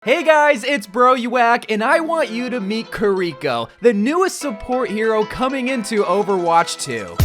Hey guys, it's Bro You Whack, and I want you to meet Kiriko, the newest support hero coming into Overwatch 2.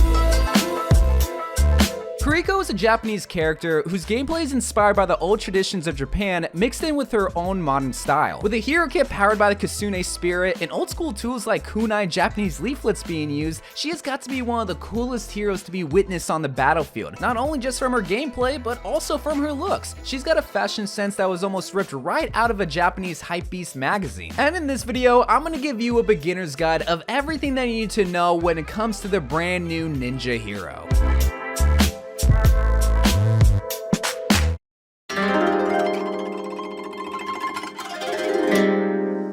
Kiriko is a Japanese character whose gameplay is inspired by the old traditions of Japan mixed in with her own modern style. With a hero kit powered by the Kitsune spirit and old school tools like kunai Japanese leaflets being used, she has got to be one of the coolest heroes to be witnessed on the battlefield, not only just from her gameplay, but also from her looks. She's got a fashion sense that was almost ripped right out of a Japanese hypebeast magazine. And in this video, I'm gonna give you a beginner's guide of everything that you need to know when it comes to the brand new ninja hero.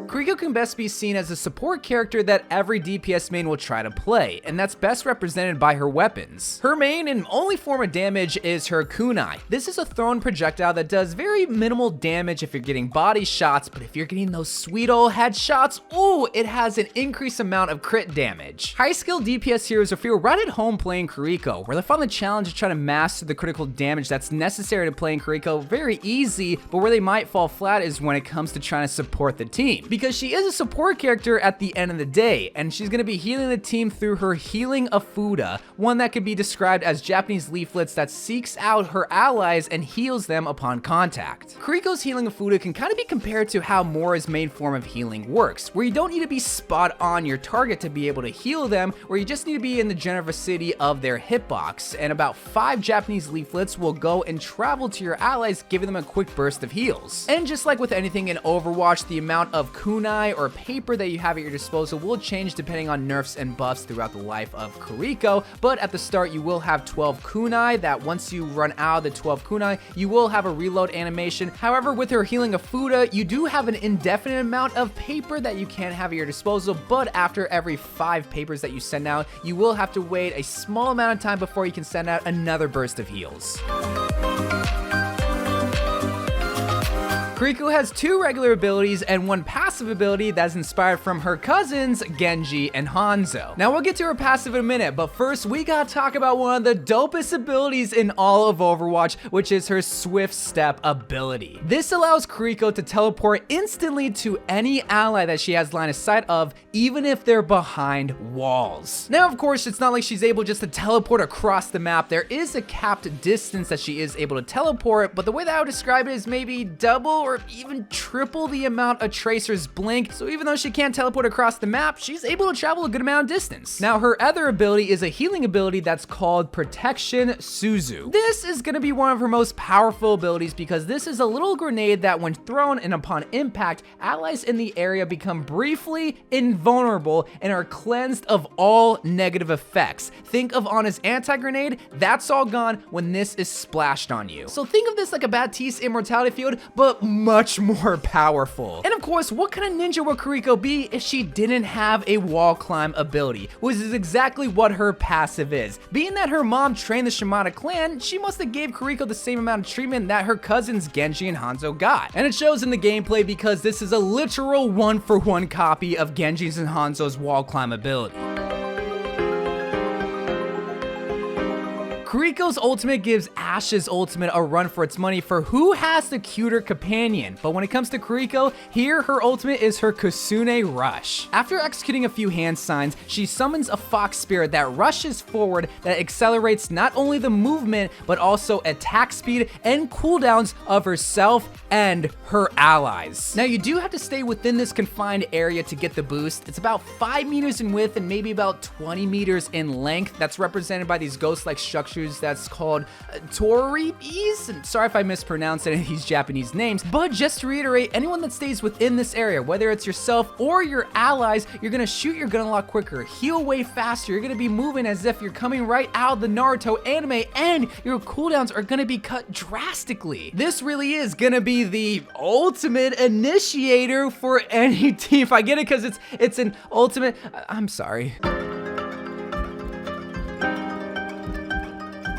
Kiriko can best be seen as a support character that every DPS main will try to play, and that's best represented by her weapons. Her main and only form of damage is her kunai. This is a thrown projectile that does very minimal damage if you're getting body shots, but if you're getting those sweet old headshots, ooh, it has an increased amount of crit damage. High skill DPS heroes will feel right at home playing Kiriko, where they find the challenge of trying to master the critical damage that's necessary to playing Kiriko very easy, but where they might fall flat is when it comes to trying to support the team. Because she is a support character at the end of the day, and she's going to be healing the team through her healing Afuda, one that could be described as Japanese leaflets that seeks out her allies and heals them upon contact. Kiriko's healing Afuda can kind of be compared to how Mora's main form of healing works, where you don't need to be spot on your target to be able to heal them, where you just need to be in the general vicinity of their hitbox, and about 5 Japanese leaflets will go and travel to your allies, giving them a quick burst of heals. And just like with anything in Overwatch, the amount of kunai or paper that you have at your disposal will change depending on nerfs and buffs throughout the life of Kiriko, but at the start you will have 12 kunai that once you run out of the 12 kunai, you will have a reload animation. However, with her healing Afuda, you do have an indefinite amount of paper that you can have at your disposal, but after every 5 papers that you send out, you will have to wait a small amount of time before you can send out another burst of heals. Kiriko has 2 regular abilities and 1 passive ability that's inspired from her cousins, Genji and Hanzo. Now we'll get to her passive in a minute, but first we gotta talk about one of the dopest abilities in all of Overwatch, which is her Swift Step ability. This allows Kiriko to teleport instantly to any ally that she has line of sight of, even if they're behind walls. Now of course, it's not like she's able just to teleport across the map. There is a capped distance that she is able to teleport, but the way that I would describe it is maybe double or even triple the amount a Tracer's blink, so even though she can't teleport across the map, she's able to travel a good amount of distance. Now her other ability is a healing ability that's called Protection Suzu. This is going to be one of her most powerful abilities because this is a little grenade that when thrown and upon impact, allies in the area become briefly invulnerable and are cleansed of all negative effects. Think of Ana's anti-grenade, that's all gone when this is splashed on you. So think of this like a Baptiste immortality field, but much more powerful. And of course, what kind of ninja would Kiriko be if she didn't have a wall climb ability, which is exactly what her passive is. Being that her mom trained the Shimada clan, she must have gave Kiriko the same amount of treatment that her cousins Genji and Hanzo got. And it shows in the gameplay because this is a literal 1-for-1 copy of Genji's and Hanzo's wall climb ability. Kiriko's ultimate gives Ashe's ultimate a run for its money for who has the cuter companion, but when it comes to Kiriko, here her ultimate is her Kitsune Rush. After executing a few hand signs, she summons a fox spirit that rushes forward that accelerates not only the movement, but also attack speed and cooldowns of herself and her allies. Now you do have to stay within this confined area to get the boost. It's about 5 meters in width and maybe about 20 meters in length. That's represented by these ghost-like structures that's called Toribis. Sorry if I mispronounced any of these Japanese names, but just to reiterate, anyone that stays within this area, whether it's yourself or your allies, you're gonna shoot your gun a lot quicker, heal way faster, you're gonna be moving as if you're coming right out of the Naruto anime, and your cooldowns are gonna be cut drastically. This really is gonna be the ultimate initiator for any team. If I get it because it's an ultimate, I'm sorry.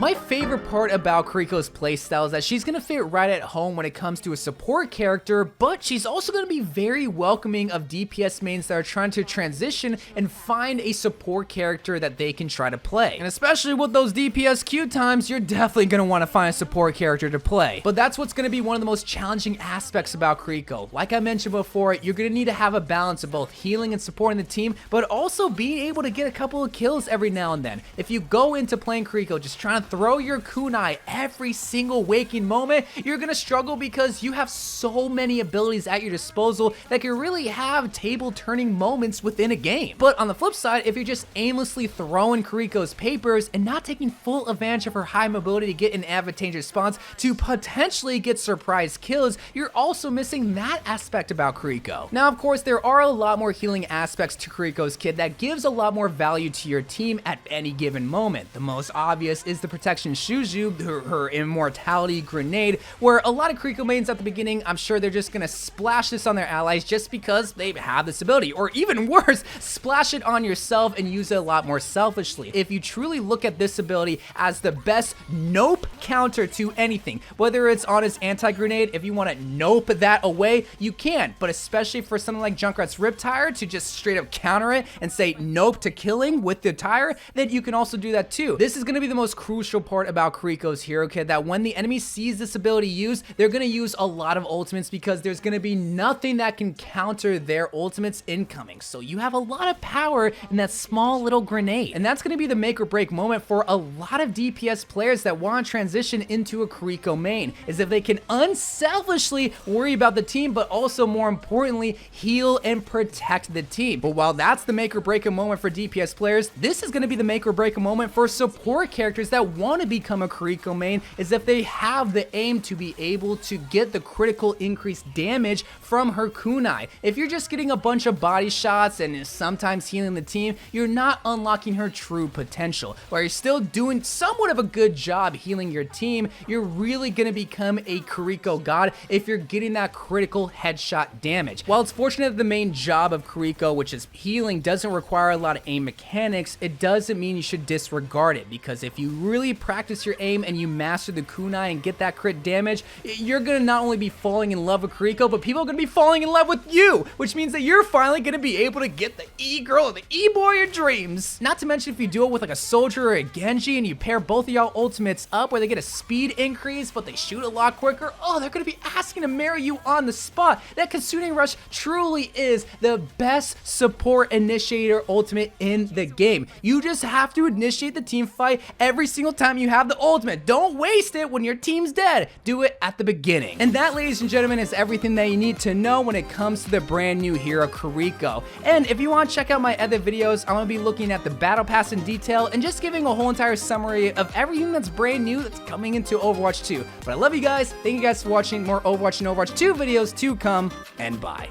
My favorite part about Kiriko's playstyle is that she's gonna fit right at home when it comes to a support character, but she's also gonna be very welcoming of DPS mains that are trying to transition and find a support character that they can try to play. And especially with those DPS queue times, you're definitely gonna wanna find a support character to play. But that's what's gonna be one of the most challenging aspects about Kiriko. Like I mentioned before, you're gonna need to have a balance of both healing and supporting the team, but also being able to get a couple of kills every now and then. If you go into playing Kiriko just trying to throw your kunai every single waking moment, you're gonna struggle because you have so many abilities at your disposal that can really have table turning moments within a game. But on the flip side, if you're just aimlessly throwing Kiriko's papers and not taking full advantage of her high mobility to get an advantageous response to potentially get surprise kills, you're also missing that aspect about Kiriko. Now, of course, there are a lot more healing aspects to Kiriko's kit that gives a lot more value to your team at any given moment. The most obvious is the protection Shuju, her immortality grenade, where a lot of Kiriko mains at the beginning, I'm sure they're just gonna splash this on their allies just because they have this ability, or even worse, splash it on yourself and use it a lot more selfishly. If you truly look at this ability as the best nope counter to anything, whether it's on his anti-grenade, if you want to nope that away, you can, but especially for something like Junkrat's Riptire to just straight up counter it and say nope to killing with the tire, then you can also do that too. This is going to be the most crucial part about Kiriko's hero kit, that when the enemy sees this ability used, they're going to use a lot of ultimates because there's going to be nothing that can counter their ultimates incoming. So you have a lot of power in that small little grenade, and that's going to be the make or break moment for a lot of DPS players that want to transition into a Kiriko main, is if they can unselfishly worry about the team, but also more importantly, heal and protect the team. But while that's the make or break a moment for DPS players, this is going to be the make or break a moment for support characters that want to become a Kiriko main, is if they have the aim to be able to get the critical increased damage from her kunai. If you're just getting a bunch of body shots and sometimes healing the team, you're not unlocking her true potential. While you're still doing somewhat of a good job healing your team, you're really going to become a Kiriko god if you're getting that critical headshot damage. While it's fortunate that the main job of Kiriko, which is healing, doesn't require a lot of aim mechanics, it doesn't mean you should disregard it, because if you really practice your aim and you master the kunai and get that crit damage, you're going to not only be falling in love with Kiriko, but people are going to be falling in love with you, which means that you're finally going to be able to get the E-girl or the E-boy of your dreams. Not to mention if you do it with like a soldier or a Genji and you pair both of y'all ultimates up where they get a speed increase but they shoot a lot quicker, oh, they're going to be asking to marry you on the spot. That Kitsune Rush truly is the best support initiator ultimate in the game. You just have to initiate the team fight every single time you have the ultimate. Don't waste it when your team's dead. Do it at the beginning. And that, ladies and gentlemen, is everything that you need to know when it comes to the brand new hero Kiriko. And if you want to check out my other videos, I'm going to be looking at the battle pass in detail and just giving a whole entire summary of everything that's brand new that's coming into Overwatch 2. But I love you guys. Thank you guys for watching. More Overwatch and Overwatch 2 videos to come, and bye.